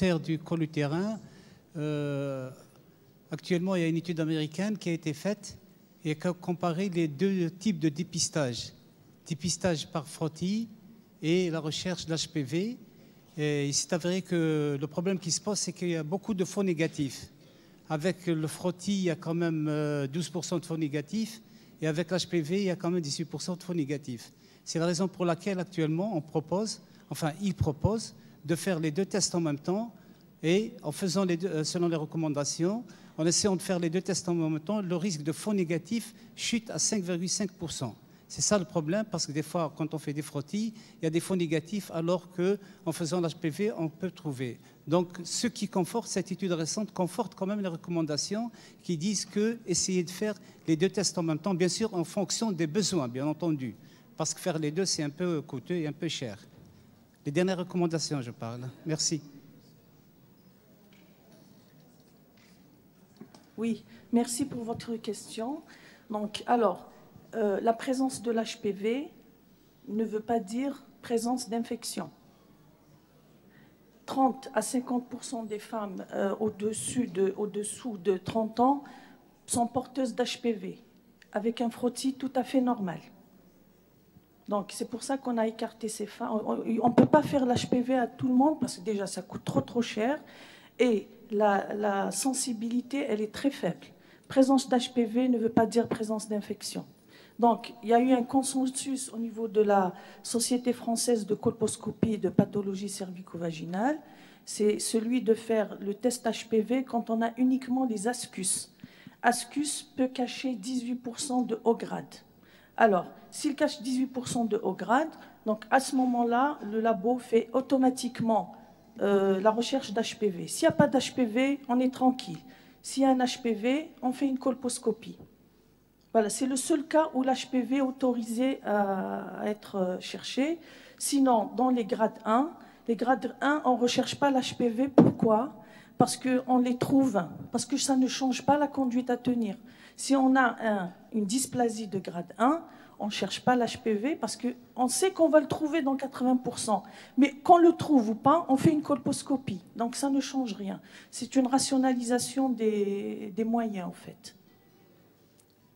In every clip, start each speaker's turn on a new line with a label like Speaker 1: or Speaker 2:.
Speaker 1: cancer du col utérin, actuellement, il y a une étude américaine qui a été faite et qui a comparé les deux types de dépistage. Dépistage par frottis et la recherche d'HPV. Et il s'est avéré que le problème qui se pose, c'est qu'il y a beaucoup de faux négatifs. Avec le frottis, il y a quand même 12% de faux négatifs. Et avec l'HPV, il y a quand même 18% de faux négatifs. C'est la raison pour laquelle actuellement, il propose de faire les deux tests en même temps. Et en faisant les deux, selon les recommandations, en essayant de faire les deux tests en même temps, le risque de faux négatifs chute à 5,5%. C'est ça le problème, parce que des fois, quand on fait des frottis, il y a des faux négatifs, alors qu'en faisant l'HPV, on peut trouver. Donc, ce qui conforte, cette étude récente conforte quand même les recommandations qui disent que essayer de faire les deux tests en même temps, bien sûr, en fonction des besoins, bien entendu. Parce que faire les deux, c'est un peu coûteux et un peu cher. Les dernières recommandations, je parle. Merci.
Speaker 2: Oui, merci pour votre question. Donc, alors, la présence de l'HPV ne veut pas dire présence d'infection. 30 à 50% des femmes au-dessous de 30 ans sont porteuses d'HPV, avec un frottis tout à fait normal. Donc, c'est pour ça qu'on a écarté ces femmes. On ne peut pas faire l'HPV à tout le monde, parce que déjà, ça coûte trop cher. Et la sensibilité, elle est très faible. Présence d'HPV ne veut pas dire présence d'infection. Donc, il y a eu un consensus au niveau de la Société française de colposcopie et de pathologie cervico-vaginale. C'est celui de faire le test HPV quand on a uniquement les ascus. Ascus peut cacher 18% de haut grade. Alors, s'il cache 18% de haut grade, donc à ce moment-là, le labo fait automatiquement la recherche d'HPV. S'il n'y a pas d'HPV, on est tranquille. S'il y a un HPV, on fait une colposcopie. Voilà, c'est le seul cas où l'HPV est autorisé à être cherché. Sinon, dans les grades 1, on ne recherche pas l'HPV. Pourquoi? Parce qu'on les trouve, parce que ça ne change pas la conduite à tenir. Si on a une dysplasie de grade 1, on ne cherche pas l'HPV parce qu'on sait qu'on va le trouver dans 80%. Mais qu'on le trouve ou pas, on fait une colposcopie. Donc ça ne change rien. C'est une rationalisation des moyens, en fait.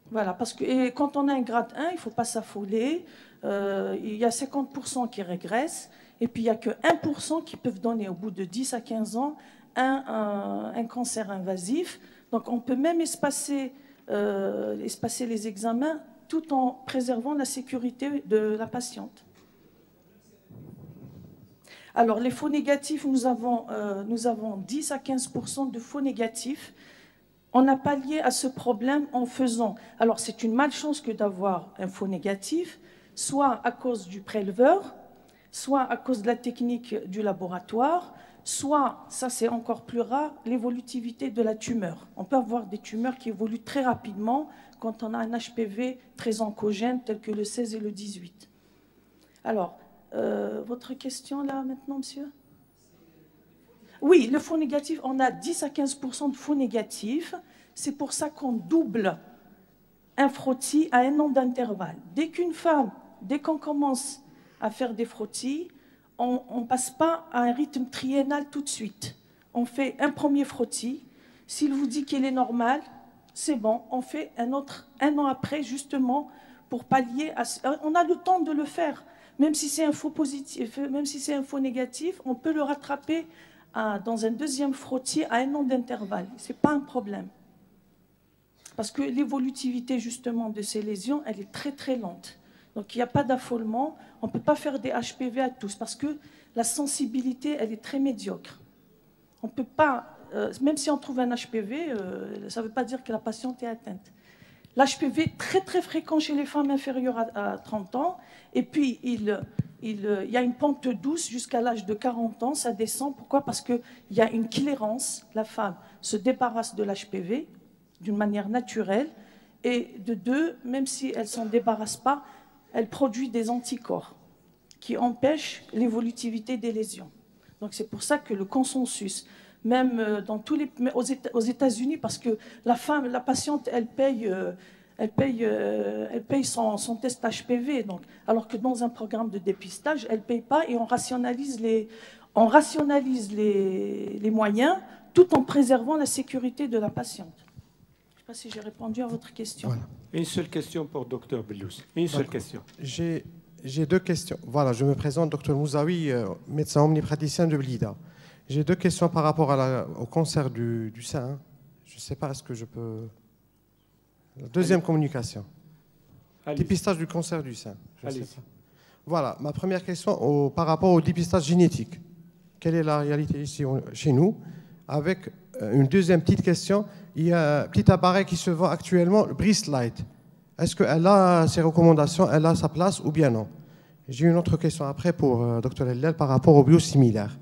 Speaker 2: Voilà, parce que et quand on a un grade 1, il ne faut pas s'affoler. Il y a 50% qui régressent. Et puis il n'y a que 1% qui peuvent donner, au bout de 10 à 15 ans, un cancer invasif. Donc on peut même espacer les examens tout en préservant la sécurité de la patiente. Alors, les faux négatifs, nous avons 10 à 15% de faux négatifs. On a pallié à ce problème en faisant... Alors, c'est une malchance que d'avoir un faux négatif, soit à cause du préleveur, soit à cause de la technique du laboratoire, soit, ça c'est encore plus rare, l'évolutivité de la tumeur. On peut avoir des tumeurs qui évoluent très rapidement quand on a un HPV très oncogène tel que le 16 et le 18. Alors, votre question là maintenant, monsieur? Oui, le faux négatif, on a 10 à 15% de faux négatifs. C'est pour ça qu'on double un frottis à un an d'intervalle. Dès qu'on commence à faire des frottis, on ne passe pas à un rythme triennal tout de suite. On fait un premier frottis. S'il vous dit qu'il est normal, c'est bon. On fait un autre un an après, justement, pour pallier à... On a le temps de le faire. Même si c'est un faux positif, même si c'est un faux négatif, on peut le rattraper dans un deuxième frottis à un an d'intervalle. Ce n'est pas un problème. Parce que l'évolutivité, justement, de ces lésions, elle est très, très lente. Donc, il n'y a pas d'affolement. On ne peut pas faire des HPV à tous parce que la sensibilité, elle est très médiocre. On ne peut pas, même si on trouve un HPV, ça ne veut pas dire que la patiente est atteinte. L'HPV est très, très fréquent chez les femmes inférieures à 30 ans. Et puis, il y a une pente douce jusqu'à l'âge de 40 ans. Ça descend. Pourquoi? Parce qu'il y a une clairance. La femme se débarrasse de l'HPV d'une manière naturelle. Et de deux, même si elle ne s'en débarrasse pas, elle produit des anticorps qui empêchent l'évolutivité des lésions. Donc c'est pour ça que le consensus, même dans aux États-Unis, parce que la patiente, elle paye son test HPV, donc, alors que dans un programme de dépistage, elle ne paye pas et on rationalise on rationalise les moyens tout en préservant la sécurité de la patiente. Je ne sais pas si j'ai répondu à votre question.
Speaker 3: Voilà.
Speaker 4: Une seule question pour Dr Belous. Une seule question.
Speaker 3: J'ai deux questions. Voilà, je me présente, Dr Mouzaoui, médecin omnipraticien de Blida. J'ai deux questions par rapport au cancer du sein. Je ne sais pas, est-ce que je peux... La deuxième communication. Dépistage du cancer du sein. Je sais pas. Voilà, ma première question par rapport au dépistage génétique. Quelle est la réalité ici chez nous? Avec une deuxième petite question, il y a un petit appareil qui se vend actuellement, le Breast Light. Est-ce qu'elle a ses recommandations, elle a sa place ou bien non? J'ai une autre question après pour Dr Hellel par rapport aux biosimilaires.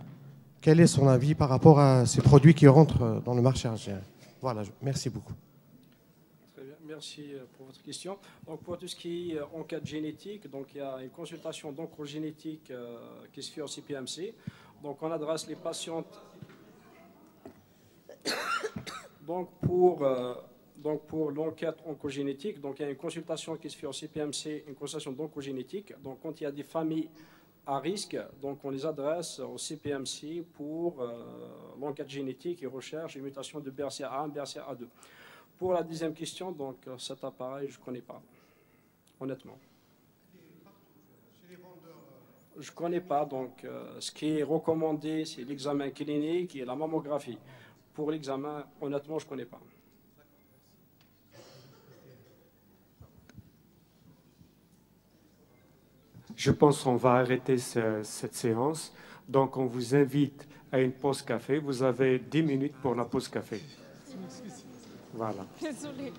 Speaker 3: Quel est son avis par rapport à ces produits qui rentrent dans le marché algérien? Voilà, merci beaucoup.
Speaker 5: Très bien, merci pour votre question. Donc pour tout ce qui est enquête génétique, donc il y a une consultation d'oncogénétique qui se fait au CPMC. Donc on adresse les patientes. Donc pour l'enquête oncogénétique, donc il y a une consultation qui se fait au CPMC, une consultation d'oncogénétique. Donc quand il y a des familles à risque, donc on les adresse au CPMC pour l'enquête génétique et recherche et mutation de BRCA1, BRCA2. Pour la deuxième question, donc cet appareil, je ne connais pas, honnêtement. Je ne connais pas, donc ce qui est recommandé, c'est l'examen clinique et la mammographie. Pour l'examen, honnêtement, je ne connais pas.
Speaker 4: Je pense qu'on va arrêter cette séance. Donc, on vous invite à une pause café. Vous avez 10 minutes pour la pause café. Voilà.
Speaker 6: Désolée.